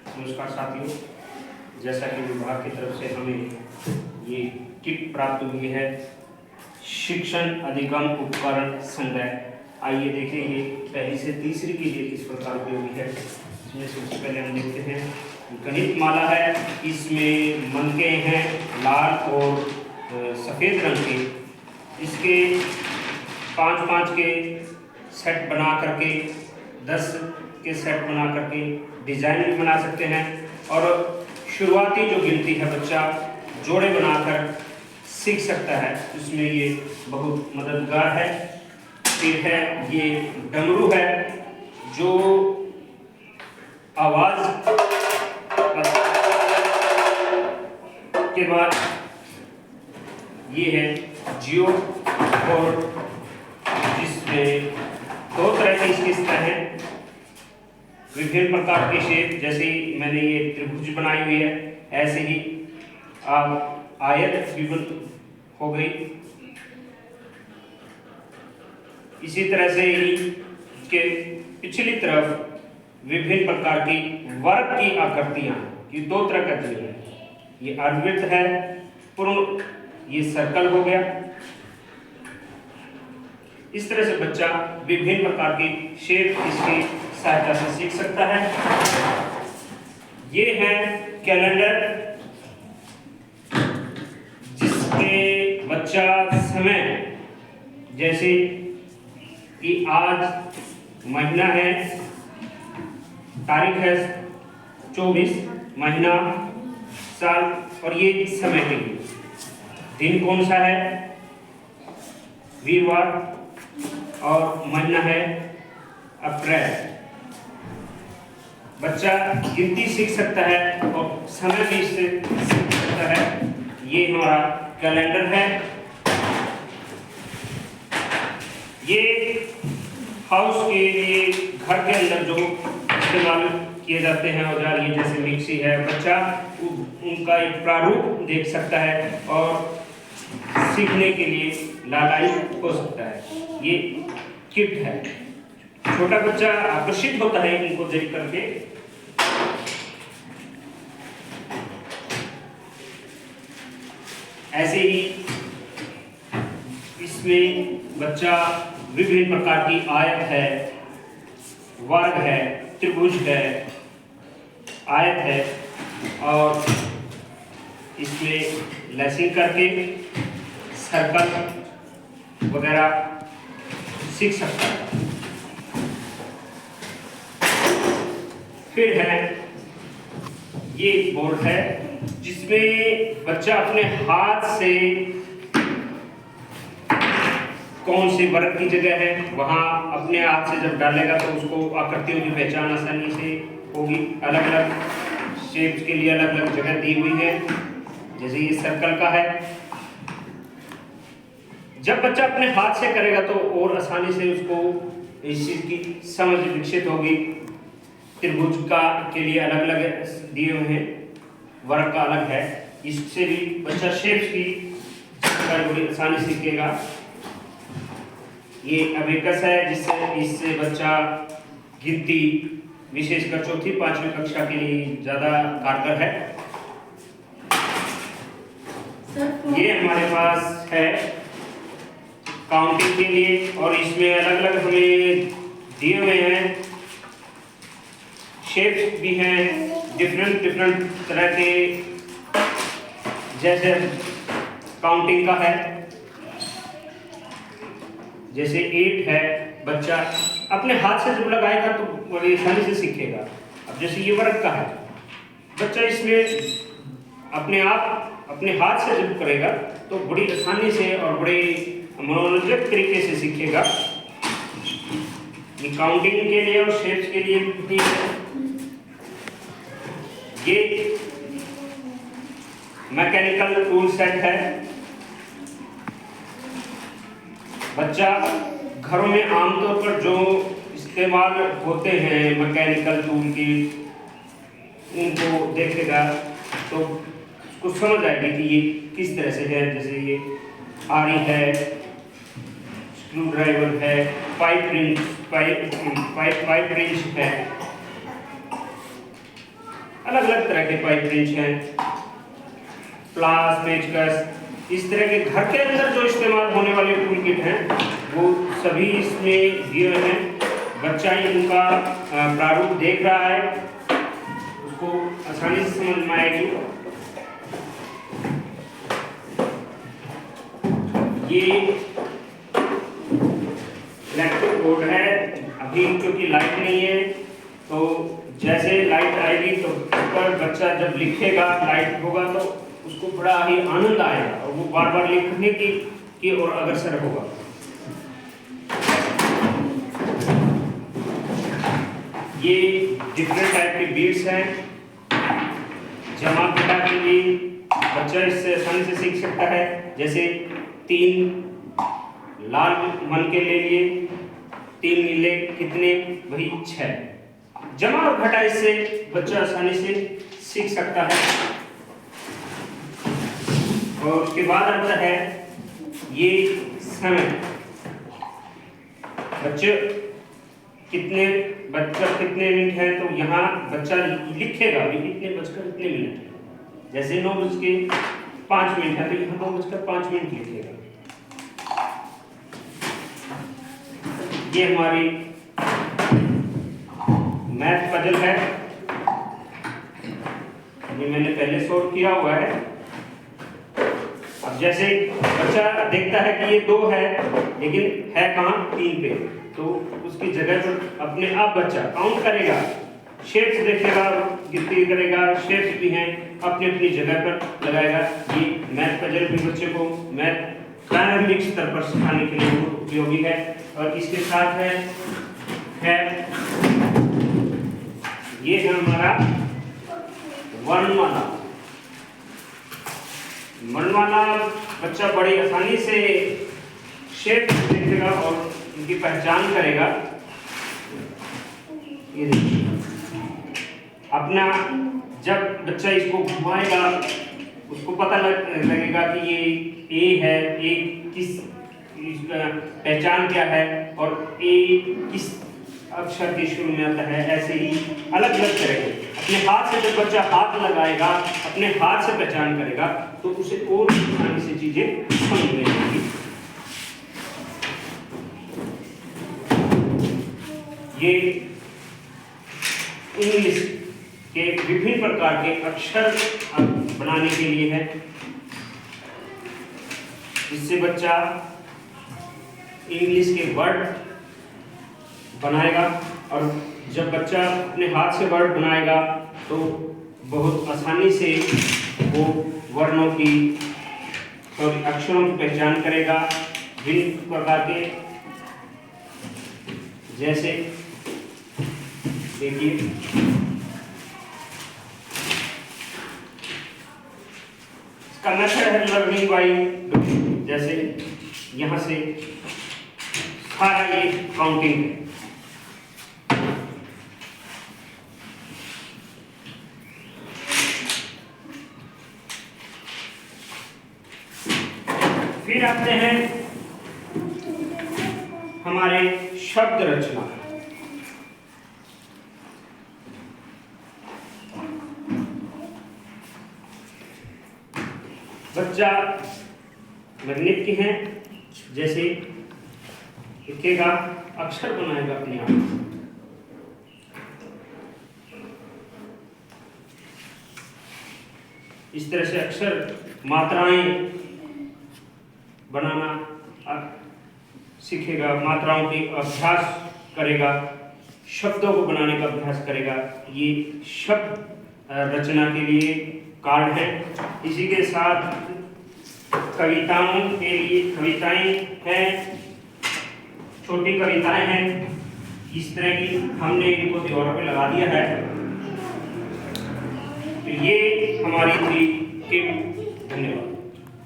नमस्कार साथियों, जैसा कि विभाग की तरफ से हमें ये किट प्राप्त हुई है शिक्षण अधिगम उपकरण संग्रह। आइए देखें ये पहली से तीसरी के लिए किस प्रकार उपयोगी है। इसमें सबसे पहले हम देखते हैं गणित माला है। इसमें मनके हैं लाल और सफ़ेद रंग के। इसके 5-5 के सेट बना करके 10 के सेट बना करके डिजाइन भी बना सकते हैं। और शुरुआती जो गिनती है बच्चा जोड़े बनाकर सीख सकता है, उसमें ये बहुत मददगार है। फिर है ये डमरू है जो आवाज के बाद ये है जियो और जिसमें 2 तरह की इसकी सतह है, विभिन्न प्रकार के शेप। जैसे ही मैंने ये त्रिभुज बनाई हुई है, ऐसे ही आप आयत भी हो गई। इसी तरह से ही के पिछली तरफ विभिन्न प्रकार की वर्ग की आकृतियां, ये 2 तरह का चीज है। ये अर्धवृत्त है, पूर्ण ये सर्कल हो गया। इस तरह से बच्चा विभिन्न प्रकार की शेप इसकी सहायता से सीख सकता है। ये है कैलेंडर, जिसके बच्चा समय जैसे कि आज महीना है, तारीख है 24, महीना साल, और ये समय के लिए दिन कौन सा है, वीरवार, और महीना है अप्रैल। बच्चा गिनती सीख सकता है और समय भी इससे सीख सकता है। ये हमारा कैलेंडर है। ये हाउस के लिए घर के अंदर जो इस्तेमाल किए जाते हैं औजार, ये जैसे मिक्सी है, बच्चा उनका एक प्रारूप देख सकता है और सीखने के लिए लालायित हो सकता है। ये किट है। छोटा बच्चा आकर्षित होता है इनको देख करके। ऐसे ही इसमें बच्चा विभिन्न प्रकार की आयत है, वर्ग है, त्रिभुज है, आयत है, और इसमें लैसिंग करके सर्कल वगैरह सीख सकता है। फिर है ये बोर्ड है, जिसमें बच्चा अपने हाथ से कौन सी वर्ग की जगह है वहां अपने हाथ से जब डालेगा तो उसको आकृतियों की पहचान आसानी से होगी। अलग अलग शेप्स के लिए अलग अलग जगह दी हुई है। जैसे ये सर्कल का है, जब बच्चा अपने हाथ से करेगा तो और आसानी से उसको इस चीज की समझ विकसित होगी। त्रिभुज का के लिए अलग अलग दिए हुए हैं, वर्ग का अलग है। इससे भी बच्चा शेप्स की बड़ी आसानी सीखेगा। ये अबेकस है, जिससे इससे बच्चा गिनती विशेषकर 4वीं-5वीं कक्षा के लिए ज्यादा कारगर है। ये हमारे पास है काउंटिंग के लिए, और इसमें अलग अलग हमें दिए हुए हैं शेप्स भी हैं, डिफरेंट तरह के। जैसे काउंटिंग का है, जैसे 8 है, बच्चा अपने हाथ से जब लगाएगा तो बड़ी आसानी से सीखेगा। अब जैसे ये वर्ग का है, बच्चा इसमें अपने आप अपने हाथ से जब करेगा तो बड़ी आसानी से और बड़े मनोरंजक तरीके से सीखेगा। ये काउंटिंग के लिए और शेप्स के लिए भी है। ये मैकेनिकल टूल सेट है। बच्चा घरों में आमतौर पर जो इस्तेमाल होते हैं मैकेनिकल टूल की, उनको देखेगा तो उसको समझ आएगी कि ये किस तरह से है। जैसे ये आरी है, स्क्रू ड्राइवर है, पाइप रिंच है, अलग अलग तरह के पाइप रेंच हैं, प्लास, पेचकस, इस तरह के घर के अंदर जो इस्तेमाल होने वाले टूल किट हैं वो सभी इसमें दिए हैं। बच्चा इनका प्रारूप देख रहा है, उसको आसानी से समझ में आएगी। ये इलेक्ट्रिक बोर्ड है, अभी क्योंकि लाइट नहीं है तो जैसे लाइट आएगी तो ऊपर बच्चा जब लिखेगा, लाइट होगा तो उसको बड़ा ही आनंद आएगा और वो बार बार लिखने की और अग्रसर होगा। ये डिफरेंट टाइप के बीट्स हैं, जमा घटा के लिए बच्चा इससे आसानी से सीख सकता है। जैसे 3 लाल मन के ले लिए, 3 नीले कितने, वही 6। जमा और घटा इससे बच्चा आसानी से सीख सकता है। और उसके बाद आता है ये समय, बच्चा कितने मिनट है तो यहाँ बच्चा लिखेगा भी इतने बजकर इतने मिनट है। जैसे 9:05 है तो यहाँ 9:05 लिखेगा। ये हमारी मैथ पजल है, ये मैंने पहले सॉल्व किया हुआ है। अब जैसे बच्चा देखता है कि ये 2 है लेकिन है कहाँ 3 पे, तो उसकी जगह पर अपने आप बच्चा काउंट करेगा, शेप्स देखेगा, गिनती करेगा, शेप्स भी हैं, अपनी अपनी जगह पर लगाएगा। ये मैथ पजल भी बच्चे को मैथ प्रारंभिक स्तर पर सिखाने के लिए उपयोगी है। और इसके साथ है ये है हमारा वर्णमाला। वर्णमाला बच्चा बड़ी आसानी से शेप देखेगा और इनकी पहचान करेगा। ये देखिए, अपना जब बच्चा इसको घुमाएगा उसको पता लगेगा कि ये ए है, ए किस पहचान क्या है और ए किस अक्षर के शुरू में आता है। ऐसे ही अलग अलग तरह के अपने हाथ से जब बच्चा हाथ लगाएगा, अपने हाथ से पहचान करेगा तो उसे और आसानी से चीजें समझ में आएंगी। ये इंग्लिश के विभिन्न प्रकार के अक्षर बनाने के लिए है, जिससे बच्चा इंग्लिश के वर्ड बनाएगा। और जब बच्चा अपने हाथ से वर्ड बनाएगा तो बहुत आसानी से वो वर्णों की और अक्षरों की पहचान करेगा। विभिन्न प्रकार के, जैसे देखिए इसका मेथड है लर्निंग बाय डूइंग। जैसे यहाँ से सारा ये काउंटिंग है। फिर आते हैं हमारे शब्द रचना। बच्चा मैग्नेट की है, जैसे लिखेगा, अक्षर बनाएगा अपने आप। इस तरह से अक्षर मात्राएं बनाना सीखेगा, मात्राओं की अभ्यास करेगा, शब्दों को बनाने का अभ्यास करेगा। ये शब्द रचना के लिए कार्ड है। इसी के साथ कविताओं के लिए कविताएं हैं, छोटी कविताएं हैं, इस तरह की हमने इनको दीवारों पे लगा दिया है। तो ये हमारी थी। धन्यवाद।